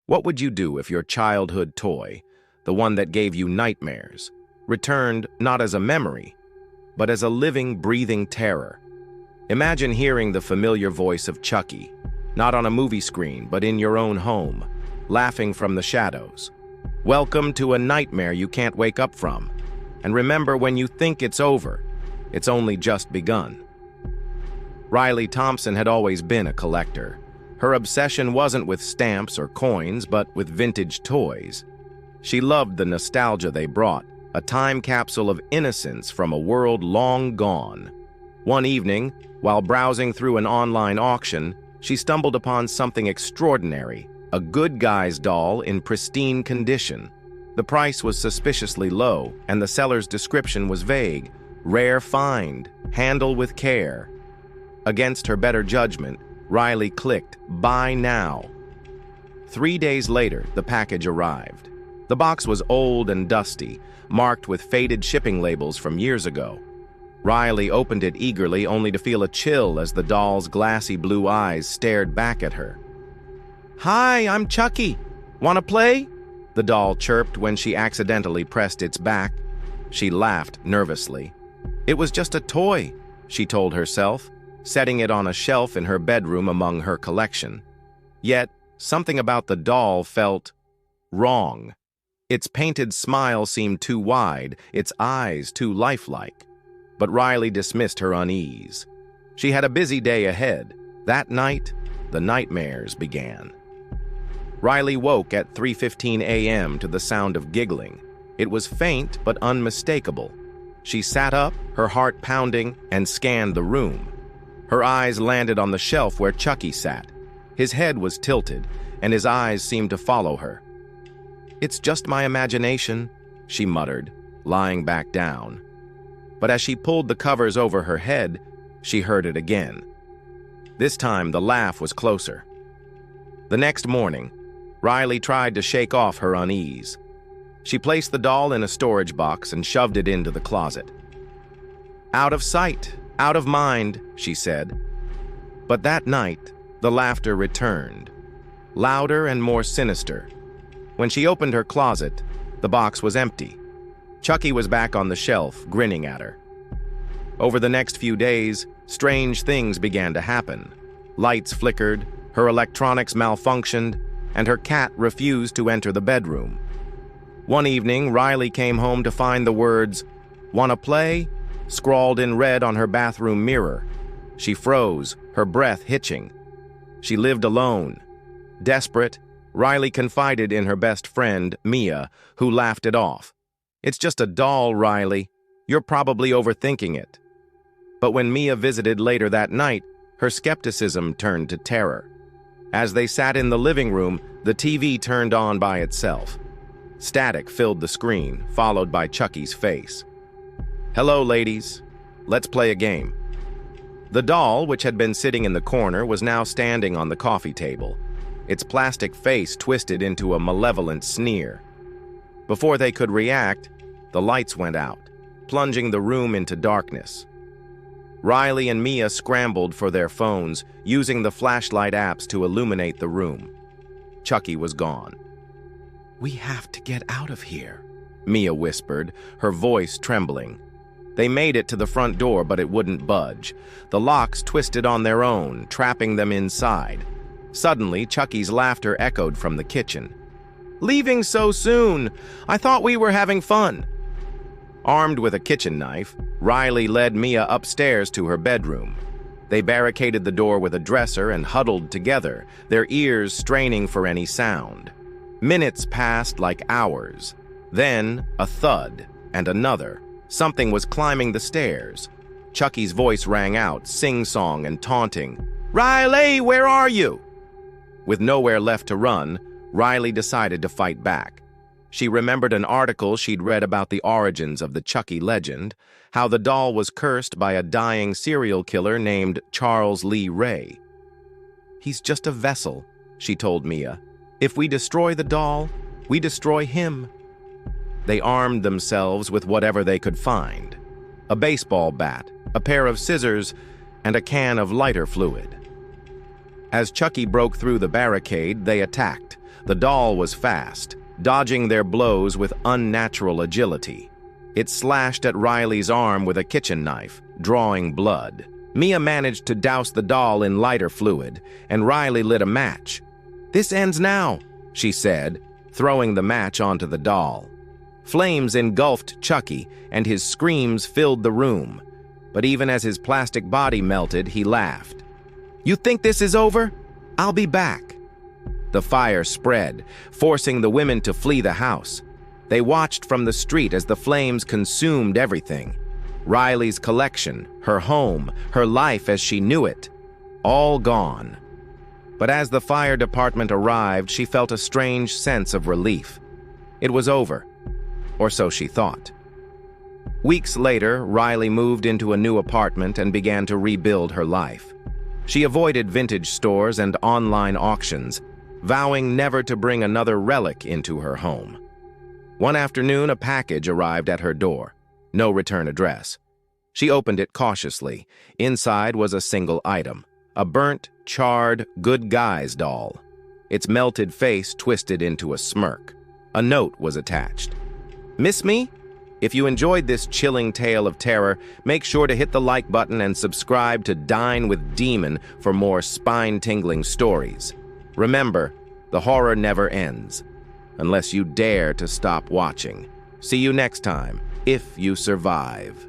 What would you do if your childhood toy, the one that gave you nightmares, returned not as a memory, but as a living, breathing terror? Imagine hearing the familiar voice of Chucky, not on a movie screen, but in your own home, laughing from the shadows. Welcome to a nightmare you can't wake up from. And remember, when you think it's over, it's only just begun. Riley Thompson had always been a collector. Her obsession wasn't with stamps or coins, but with vintage toys. She loved the nostalgia they brought, a time capsule of innocence from a world long gone. One evening, while browsing through an online auction, she stumbled upon something extraordinary, a good guy's doll in pristine condition. The price was suspiciously low, and the seller's description was vague. Rare find, handle with care. Against her better judgment, Riley clicked, "Buy now." 3 days later, the package arrived. The box was old and dusty, marked with faded shipping labels from years ago. Riley opened it eagerly, only to feel a chill as the doll's glassy blue eyes stared back at her. "Hi, I'm Chucky. Wanna play?" the doll chirped when she accidentally pressed its back. She laughed nervously. It was just a toy, she told herself, setting it on a shelf in her bedroom among her collection. Yet, something about the doll felt wrong. Its painted smile seemed too wide, its eyes too lifelike. But Riley dismissed her unease. She had a busy day ahead. That night, the nightmares began. Riley woke at 3:15 a.m. to the sound of giggling. It was faint but unmistakable. She sat up, her heart pounding, and scanned the room. Her eyes landed on the shelf where Chucky sat. His head was tilted, and his eyes seemed to follow her. "It's just my imagination," she muttered, lying back down. But as she pulled the covers over her head, she heard it again. This time, the laugh was closer. The next morning, Riley tried to shake off her unease. She placed the doll in a storage box and shoved it into the closet. "Out of sight, out of mind," she said. But that night, the laughter returned, louder and more sinister. When she opened her closet, the box was empty. Chucky was back on the shelf, grinning at her. Over the next few days, strange things began to happen. Lights flickered, her electronics malfunctioned, and her cat refused to enter the bedroom. One evening, Riley came home to find the words, "Wanna play?" scrawled in red on her bathroom mirror. She froze, her breath hitching. She lived alone. Desperate, Riley confided in her best friend, Mia, who laughed it off. "It's just a doll, Riley. You're probably overthinking it." But when Mia visited later that night, her skepticism turned to terror. As they sat in the living room, the TV turned on by itself. Static filled the screen, followed by Chucky's face. "Hello, ladies. Let's play a game." The doll, which had been sitting in the corner, was now standing on the coffee table, its plastic face twisted into a malevolent sneer. Before they could react, the lights went out, plunging the room into darkness. Riley and Mia scrambled for their phones, using the flashlight apps to illuminate the room. Chucky was gone. "We have to get out of here," Mia whispered, her voice trembling. They made it to the front door, but it wouldn't budge. The locks twisted on their own, trapping them inside. Suddenly, Chucky's laughter echoed from the kitchen. "Leaving so soon? I thought we were having fun." Armed with a kitchen knife, Riley led Mia upstairs to her bedroom. They barricaded the door with a dresser and huddled together, their ears straining for any sound. Minutes passed like hours. Then, a thud, and another. Something was climbing the stairs. Chucky's voice rang out, sing-song and taunting. "Riley, where are you?" With nowhere left to run, Riley decided to fight back. She remembered an article she'd read about the origins of the Chucky legend, how the doll was cursed by a dying serial killer named Charles Lee Ray. "He's just a vessel," she told Mia. "If we destroy the doll, we destroy him." They armed themselves with whatever they could find. A baseball bat, a pair of scissors, and a can of lighter fluid. As Chucky broke through the barricade, they attacked, The doll was fast, dodging their blows with unnatural agility. It slashed at Riley's arm with a kitchen knife, drawing blood. Mia managed to douse the doll in lighter fluid, and Riley lit a match. "This ends now," she said, throwing the match onto the doll. Flames engulfed Chucky, and his screams filled the room. But even as his plastic body melted, he laughed. "You think this is over? I'll be back." The fire spread, forcing the women to flee the house. They watched from the street as the flames consumed everything. Riley's collection, her home, her life as she knew it, all gone. But as the fire department arrived, she felt a strange sense of relief. It was over, or so she thought. Weeks later, Riley moved into a new apartment and began to rebuild her life. She avoided vintage stores and online auctions, vowing never to bring another relic into her home. One afternoon, a package arrived at her door. No return address. She opened it cautiously. Inside was a single item, a burnt, charred, good guys doll. Its melted face twisted into a smirk. A note was attached. "Miss me? If you enjoyed this chilling tale of terror, make sure to hit the like button and subscribe to Dine with Demon for more spine-tingling stories. Remember, the horror never ends, unless you dare to stop watching. See you next time, if you survive.